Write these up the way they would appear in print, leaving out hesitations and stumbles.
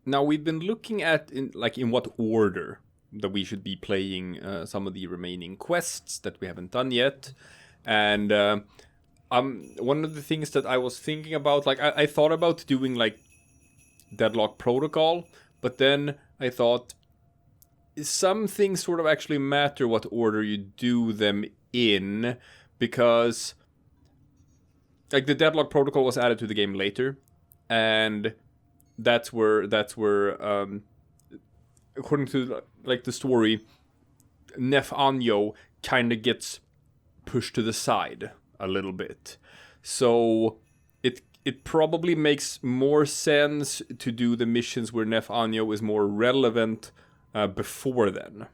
Now we've been looking at in what order that we should be playing some of the remaining quests that we haven't done yet, and one of the things that I was thinking about, like I thought about doing like Deadlock Protocol, but then I thought some things sort of actually matter what order you do them in, because like the Deadlock Protocol was added to the game later, and that's where according to like the story, Nef Anyo kind of gets pushed to the side a little bit. So it probably makes more sense to do the missions where Nef Anyo is more relevant before then,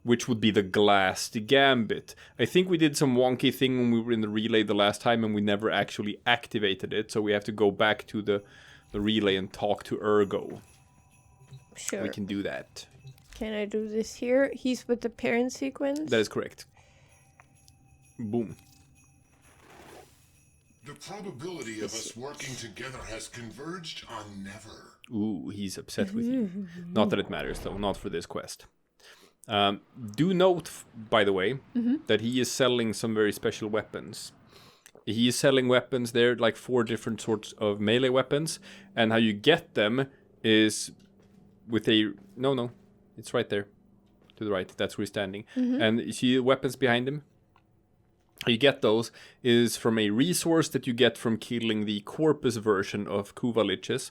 which would be the Glass Gambit. I think we did some wonky thing when we were in the relay the last time and we never actually activated it, so we have to go back to the relay and talk to Ergo. Sure. We can do that. Can I do this here? He's with the parent sequence? That is correct. Boom. The probability of us working together has converged on never. Ooh, he's upset with you. Not that it matters, though. Not for this quest. Do note, by the way, that he is selling some very special weapons. He is selling weapons there, like 4 different sorts of melee weapons. And how you get them is with a... No. It's right there. To the right. That's where he's standing. And you see the weapons behind him? How you get those is from a resource that you get from killing the corpus version of Kuvaliches,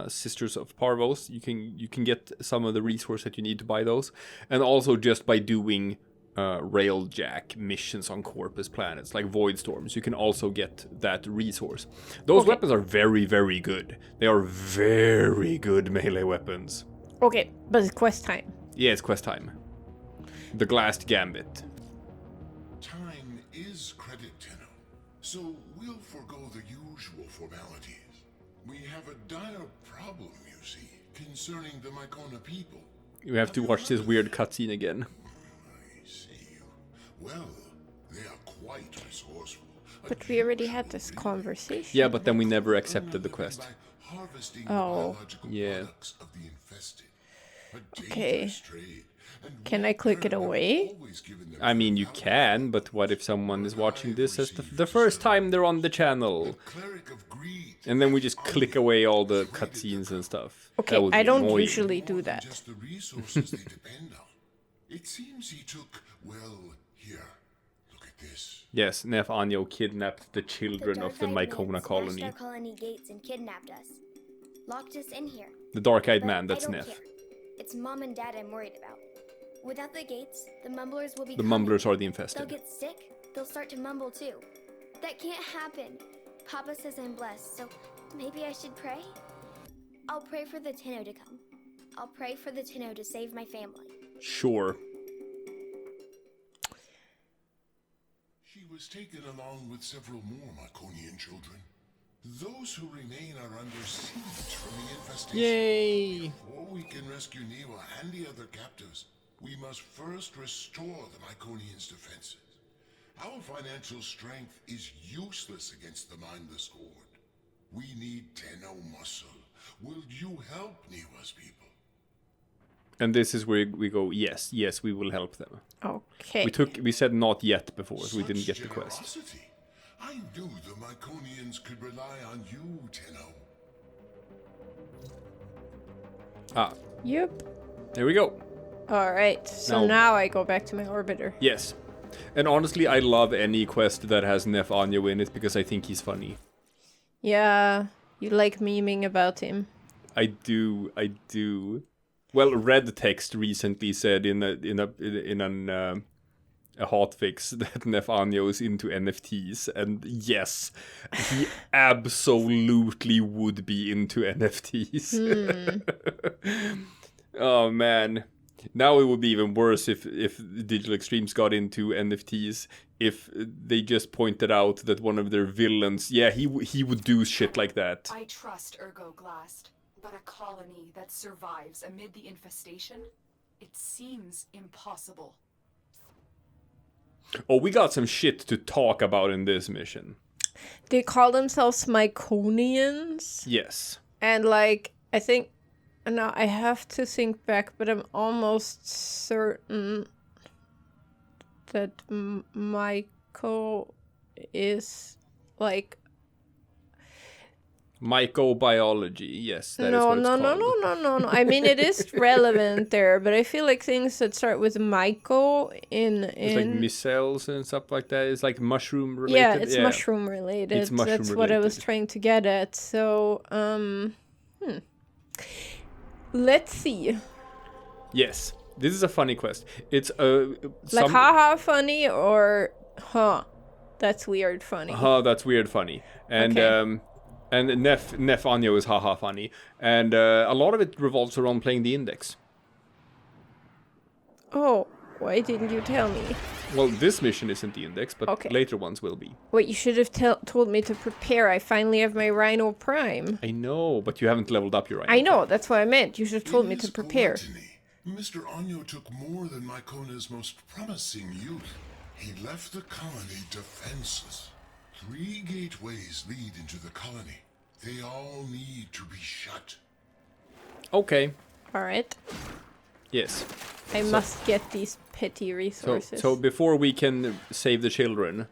Sisters of Parvos. You can get some of the resource that you need to buy those, and also just by doing railjack missions on corpus planets like void storms, you can also get that resource. Those weapons are very, very good. They are very good melee weapons. Okay, but it's quest time. Yeah, it's quest time. The Glass Gambit. Time is credit, Tenno. So we'll forego the usual formalities. We have a dire problem, you see, concerning the Mycona people. You have to watch this weird cutscene again. I see. Well, they are quite resourceful. But we already had this conversation. Yeah, but then we never accepted the quest. Oh. Yeah. Okay. Can I click it away? I mean, you can, but what if someone is watching this as the first time they're on the channel? And then we just click away all the cutscenes and stuff. Okay, I don't usually do that. Just the resources they depend on. It seems he took, well, here, look at this. Yes, Nef Anyo kidnapped the children of the Mycona colony. Our colony gates and kidnapped us. Locked us in here. The dark-eyed But man, that's I don't Nef. care. It's Mom and Dad I'm worried about. Without the gates, the mumblers will be The coming. mumblers are the They'll infested. get sick. They'll start to mumble too. That can't happen. Papa says I'm blessed, so maybe I should pray? I'll pray for the Tenno to come. I'll pray for the Tenno to save my family. Sure. She was taken along with several more Myconian children. Those who remain are under siege from the infestation. Yay! Before we can rescue Niwa and the other captives, we must first restore the Myconians' defenses. Our financial strength is useless against the mindless horde. We need Tenno muscle. Will you help Niwa's people? And this is where we go, yes, we will help them. Okay. We said not yet before, so we didn't get the quest. Generosity. I knew the Myconians could rely on you, Tenno. Ah, Yep. there we go. Alright, so now I go back to my orbiter. Yes. And honestly, I love any quest that has Nef Anyo in it because I think he's funny. Yeah, you like memeing about him. I do. Well, Red Text recently said in a hotfix that Nef Anyo is into NFTs, and yes, he absolutely would be into NFTs. Oh man. Now it would be even worse if Digital Extremes got into NFTs, if they just pointed out that one of their villains, yeah, he would do shit like that. I trust Ergo Glass, but a colony that survives amid the infestation? It seems impossible. Oh, we got some shit to talk about in this mission. They call themselves Myconians. Yes. And like, I think Now I have to think back, but I'm almost certain that Michael is like Mycobiology, yes, that is no, what it's no, no, called. no, no, no, no. I mean, it is relevant there, but I feel like things that start with Michael It's like micelles and stuff like that. It's like mushroom related. Yeah, it's mushroom related. It's mushroom That's what I was related. trying to get at. So, let's see. Yes, this is a funny quest. It's Like, haha, funny or huh? That's weird, funny. That's weird funny. And Okay. and Nef Anyo is haha funny. And a lot of it revolves around playing the index. Oh, why didn't you tell me? Well, this mission isn't the index, but Okay. later ones will be. Wait, you should have told me to prepare. I finally have my Rhino Prime. I know, but you haven't leveled up your item. I know, that's what I meant. You should have told In me to his prepare. gluttony, Mr. Anyo took more than Mykona's most promising youth. He left the colony defenseless. 3 gateways lead into the colony. They all need to be shut. Okay. Alright. Yes. I must get these petty resources. So before we can save the children,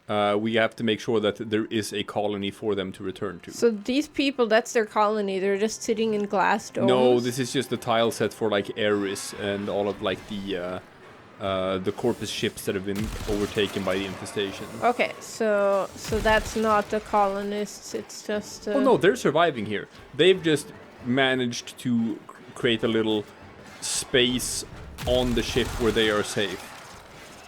we have to make sure that there is a colony for them to return to. So these people, that's their colony. They're just sitting in glass domes. No, this is just the tile set for like Eris and all of like the Corpus ships that have been overtaken by the infestation. Okay, so that's not the colonists. It's just. Oh no, they're surviving here. They've just managed to create a little space on the ship where they are safe.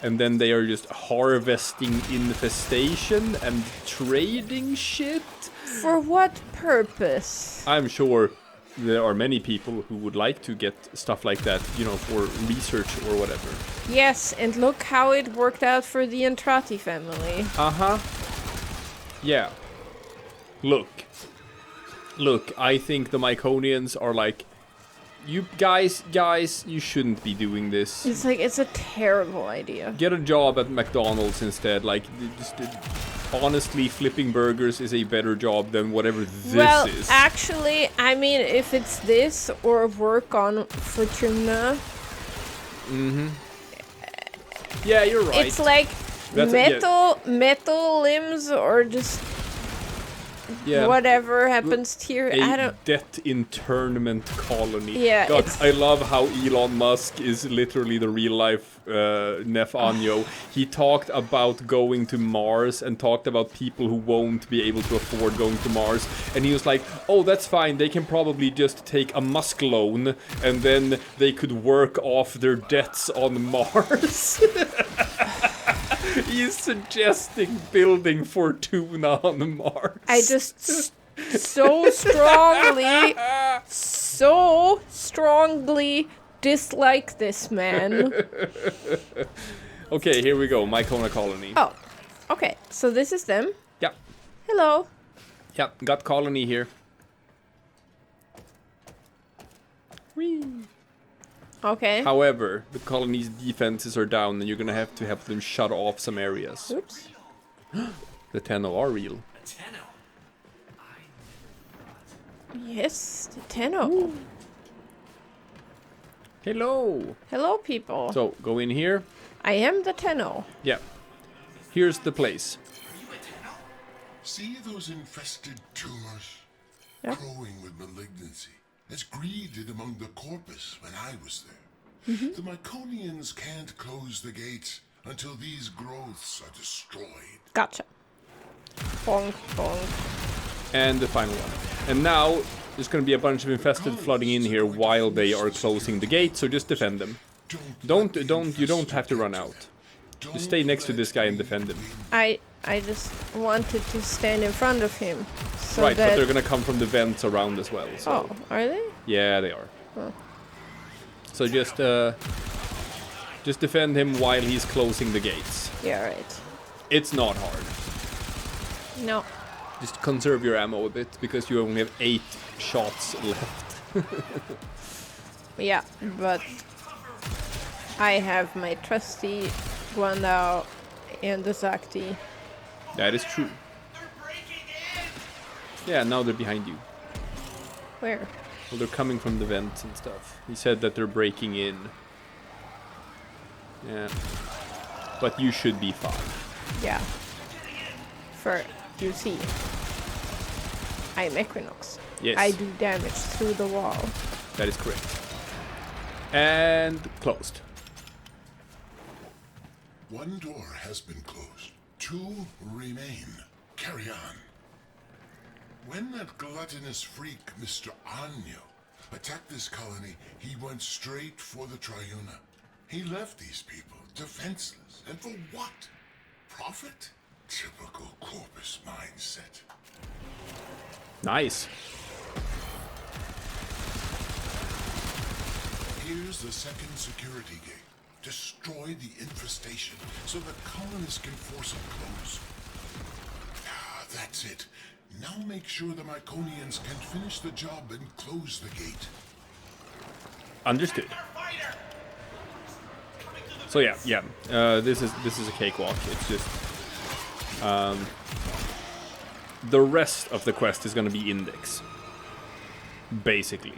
And then they are just harvesting infestation and trading shit. For what purpose? I'm sure there are many people who would like to get stuff like that, you know, for research or whatever. Yes, and look how it worked out for the Entrati family. Uh-huh. Yeah. Look, I think the Myconians are like, you guys, you shouldn't be doing this. It's like, it's a terrible idea. Get a job at McDonald's instead. Like, honestly, flipping burgers is a better job than whatever this Well, is. actually, I mean, if it's this or work on Fortuna, Yeah, you're right. it's like That's metal limbs or just yeah. whatever happens here. I A don't. debt internment colony. Yeah, God, it's- I love how Elon Musk is literally the real life Nef Anyo. He talked about going to Mars and talked about people who won't be able to afford going to Mars. And he was like, oh, that's fine. They can probably just take a Musk loan and then they could work off their debts on Mars. He's suggesting building Fortuna on Mars. I just so strongly dislike this man. Okay, here we go. Mycona colony. Oh, okay. So this is them. Yeah, Hello. yeah, got colony here. Okay. However, the colony's defenses are down, and you're gonna have to help them shut off some areas. Oops. The Tenno are real. Tenno. Yes, the Tenno. Hello. Hello, people. So go in here. I am the Tenno. Yeah. Here's the place. See those infested tumors? Yeah. Growing with malignancy, as greeted among the corpus when I was there. The Myconians can't close the gates until these growths are destroyed. Gotcha. Bonk, bonk. And the final one. And now there's gonna be a bunch of infested flooding in here while they are closing the gate, so just defend them. You don't have to run out. Just stay next to this guy and defend him. I just wanted to stand in front of him. So Right, that... but they're gonna come from the vents around as well. So. Oh, are they? Yeah, they are. Oh. So just defend him while he's closing the gates. Yeah, right. It's not hard. No. Just conserve your ammo a bit because you only have 8 shots left. Yeah, but I have my trusty Guandao and the Zakti. That is true. Yeah, now they're behind you. Where? Well, they're coming from the vents and stuff. He said that they're breaking in. Yeah. But you should be fine. Yeah. You see, I'm Equinox. Yes. I do damage through the wall. That is correct. And closed. One door has been closed. 2 remain. Carry on. When that gluttonous freak, Mr. Anyo, attacked this colony, he went straight for the Triuna. He left these people defenseless. And for what? Profit? Typical Corpus mindset. Nice. Here's the second security gate. Destroy the infestation so the colonists can force it closed. Ah, that's it. Now make sure the Myconians can finish the job and close the gate. Understood. So yeah. This is a cakewalk. It's just the rest of the quest is going to be index, basically.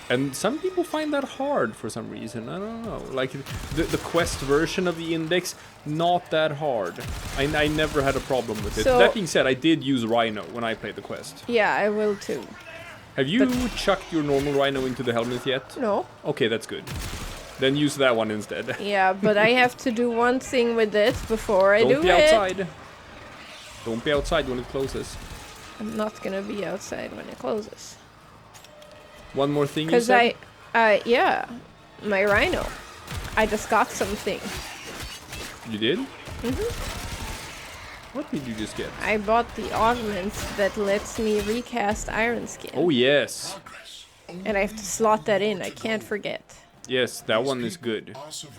And some people find that hard for some reason. I don't know. Like the quest version of the index, not that hard. I never had a problem with it. So, that being said, I did use Rhino when I played the quest. Yeah, I will too. Have you chucked your normal Rhino into the helmet yet? No. Okay, that's good. Then use that one instead. Yeah, but I have to do one thing with it before I do it. Don't be outside. Don't be outside when it closes. I'm not gonna be outside when it closes. One more thing you Because said? yeah, my Rhino. I just got something. You did? Mm-hmm. What did you just get? I bought the augment that lets me recast Iron Skin. Oh, yes. And I have to slot that in. I can't forget. Yes, that one is good.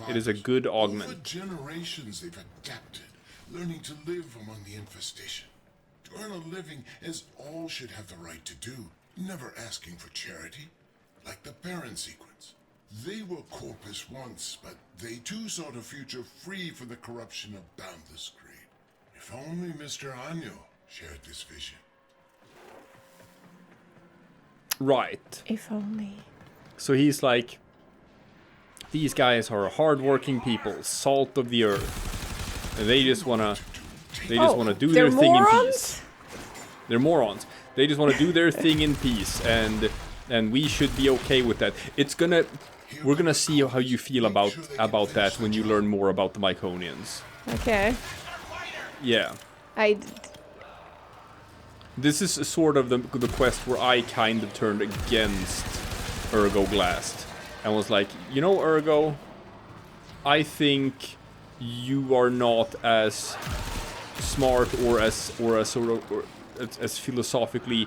It is a good Over augment. generations they've adapted, learning to live among the infestation. To earn a living as all should have the right to do, never asking for charity, like the Baron sequence. They were Corpus once, but they too sought a future free from the corruption of boundless greed. If only Mr. Anyo shared this vision. Right. If only. So he's like, these guys are hardworking people, salt of the earth. And they just wanna do their thing in peace. They're morons. They just want to do their thing in peace, and we should be okay with that. We're gonna see how you feel about that when you learn more about the Myconians. Okay. Yeah. This is sort of the quest where I kind of turned against Ergo Glass and was like, you know, Ergo, I think you are not as smart or as philosophically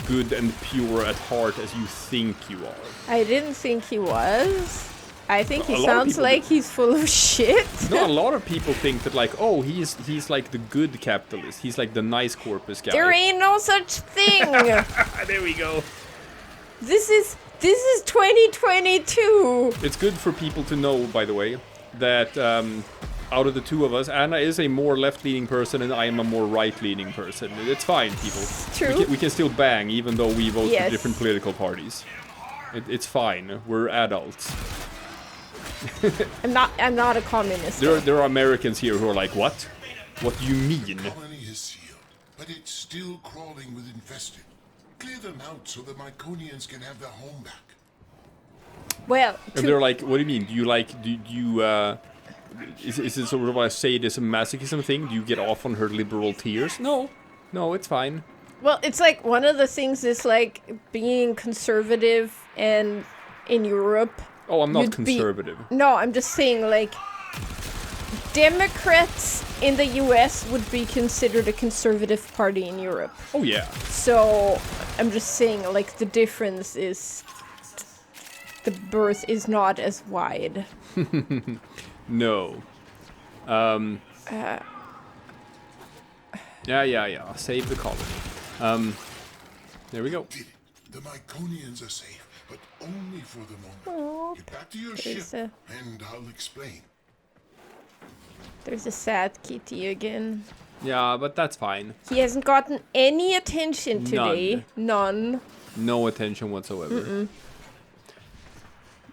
good and pure at heart as you think you are. I didn't think he was. I think he A lot of sounds people like do. he's full of shit. No, a lot of people think that like, oh, he's like the good capitalist. He's like the nice Corpus guy. There ain't no such thing. There we go. This is 2022. It's good for people to know, by the way, that out of the two of us, Anna is a more left-leaning person and I am a more right-leaning person. It's fine, people. True. We can still bang, even though we vote Yes. for different political parties. It's fine. We're adults. I'm not a communist. There are Americans here who are like, what? What do you mean? The colony is sealed, but it's still crawling with infested. Clear them out so the Myconians can have their home back. Well, And they're like, what do you mean? Is it sort of a sadism masochism thing? Do you get off on her liberal tears? No, it's fine. well, it's like one of the things is like being conservative and in Europe. Oh, I'm not You'd be- conservative. No, I'm just saying like Democrats in the US would be considered a conservative party in Europe. Oh yeah. So I'm just saying like the difference is the berth is not as wide. No. Yeah. Save the colony. There we go. Did it. The Myconians are safe, but only for the moment. Oh, Get back to your there's ship, and I'll explain. There's a sad kitty again. Yeah, but that's fine. He hasn't gotten any attention today. None. No attention whatsoever.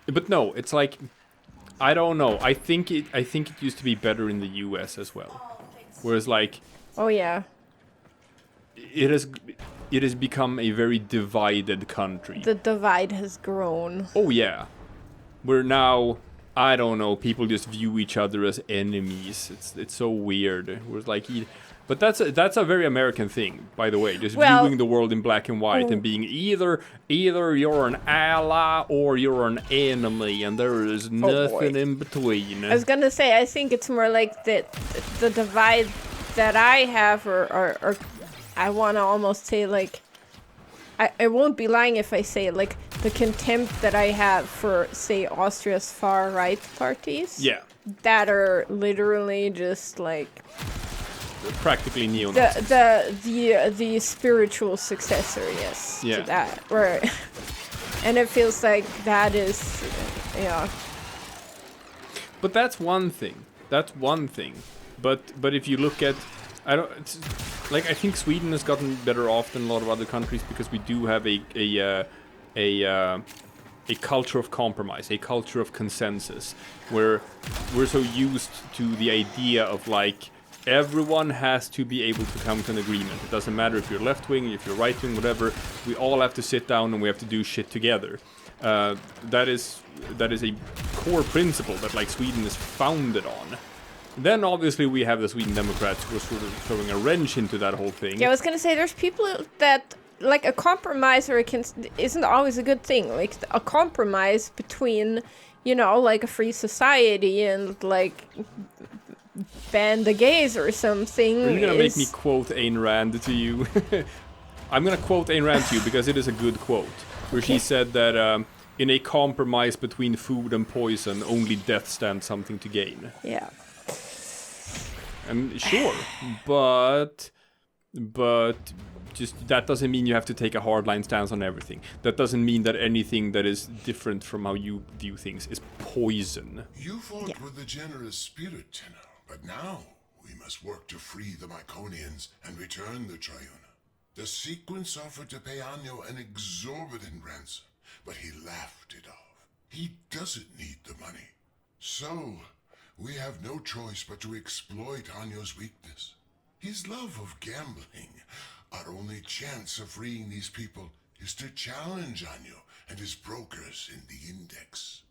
But no, it's like, I don't know. I think it used to be better in the US as well. Whereas like Oh yeah. it has become a very divided country. The divide has grown. Oh yeah. Where now, I don't know, people just view each other as enemies. It's so weird. Whereas like but that's a very American thing, by the way. Just viewing the world in black and white and being either you're an ally or you're an enemy, and there is nothing in between. I was gonna say, I think it's more like the divide that I have, or I want to almost say like, I won't be lying if I say like the contempt that I have for, say, Austria's far right parties. Yeah. That are literally just like practically neo-Nazis. The spiritual successor, yes, to that. Where, and it feels like that is, yeah. But that's one thing. But if you look at, I think Sweden has gotten better off than a lot of other countries because we do have a culture of compromise, a culture of consensus, where we're so used to the idea of like, everyone has to be able to come to an agreement. It doesn't matter if you're left wing, if you're right wing, whatever. We all have to sit down and we have to do shit together. That is a core principle that like Sweden is founded on. Then obviously we have the Sweden Democrats who are sort of throwing a wrench into that whole thing. Yeah, I was gonna say there's people that like a compromise isn't always a good thing. Like a compromise between, you know, like a free society and like ban the gays or something. Are you gonna make me quote Ayn Rand to you? I'm gonna quote Ayn Rand to you because it is a good quote, where she said that in a compromise between food and poison, only death stands something to gain. Yeah. And sure, but just that doesn't mean you have to take a hardline stance on everything. That doesn't mean that anything that is different from how you view things is poison. You fought with a generous spirit, Tenno, but now we must work to free the Myconians and return the Triuna. The sequence offered to pay Anyo an exorbitant ransom, but he laughed it off. He doesn't need the money. So, we have no choice but to exploit Anyo's weakness. His love of gambling. Our only chance of freeing these people is to challenge Anyo and his brokers in the Index.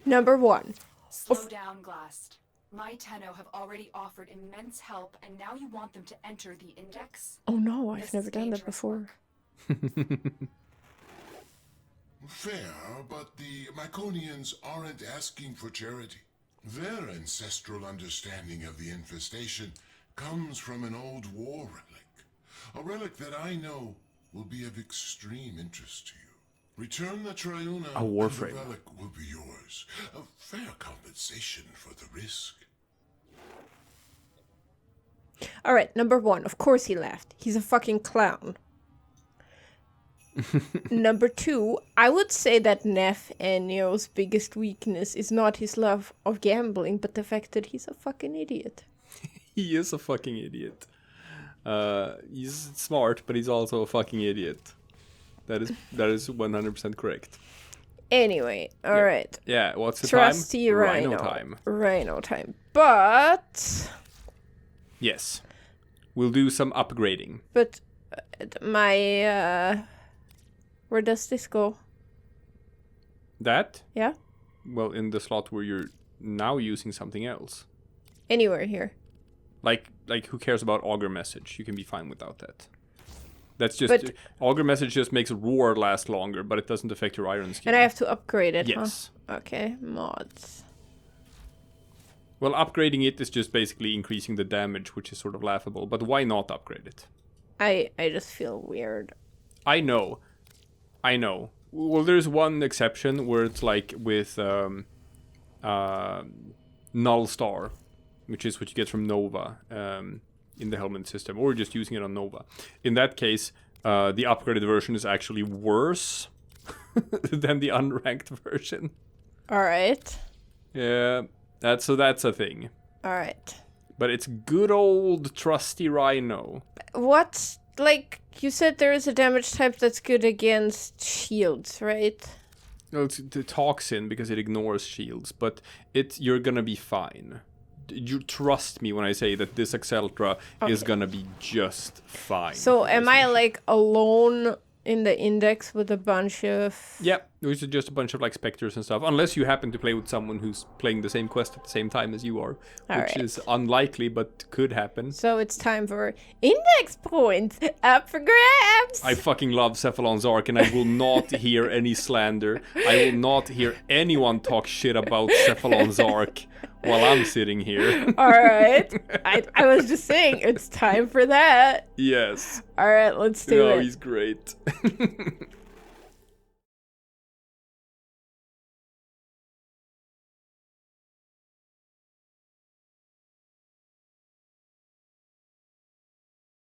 Number 1. Slow down, Glass. My Tenno have already offered immense help, and now you want them to enter the Index? Oh no, I've never done that before. Fair, but the Myconians aren't asking for charity. Their ancestral understanding of the infestation comes from an old war relic. A relic that I know will be of extreme interest to you. Return the Triuna, A Warframe. and the relic will be yours. A fair compensation for the risk. Alright, number 1. Of course he laughed. He's a fucking clown. Number 2, I would say that Neff Enyo's biggest weakness is not his love of gambling, but the fact that he's a fucking idiot. He is a fucking idiot. He's smart, but he's also a fucking idiot. That is 100% correct. Anyway, alright. Yeah, what's the Trusty time? Rhino time. Rhino time. But Yes. We'll do some upgrading. But my where does this go? That? Yeah? Well, in the slot where you're now using something else. Anywhere here. Like who cares about Augur Message? You can be fine without that. That's just... Augur Message just makes Roar last longer, but it doesn't affect your Iron Skin. And I have to upgrade it, Yes. Huh? Okay, mods. Well, upgrading it is just basically increasing the damage, which is sort of laughable. But why not upgrade it? I just feel weird. I know. Well, there's one exception where it's like with Null Star, which is what you get from Nova in the helmet system, or just using it on Nova. In that case, the upgraded version is actually worse than the unranked version. Alright. Yeah, that's a thing. Alright. But it's good old trusty Rhino. What's, like, you said there is a damage type that's good against shields, right? No, it's the toxin because it ignores shields, but you're gonna be fine. You trust me when I say that this Acceltra is gonna be just fine. So am I like alone in the index with a bunch of... Yep, which is just a bunch of like specters and stuff. Unless you happen to play with someone who's playing the same quest at the same time as you are. Which is unlikely, but could happen. So it's time for index points up for grabs! I fucking love Cephalon's Arc, and I will not hear any slander. I will not hear anyone talk shit about Cephalon's Arc while I'm sitting here. Alright. I was just saying, it's time for that. Yes. Alright, let's do it. Oh, he's great.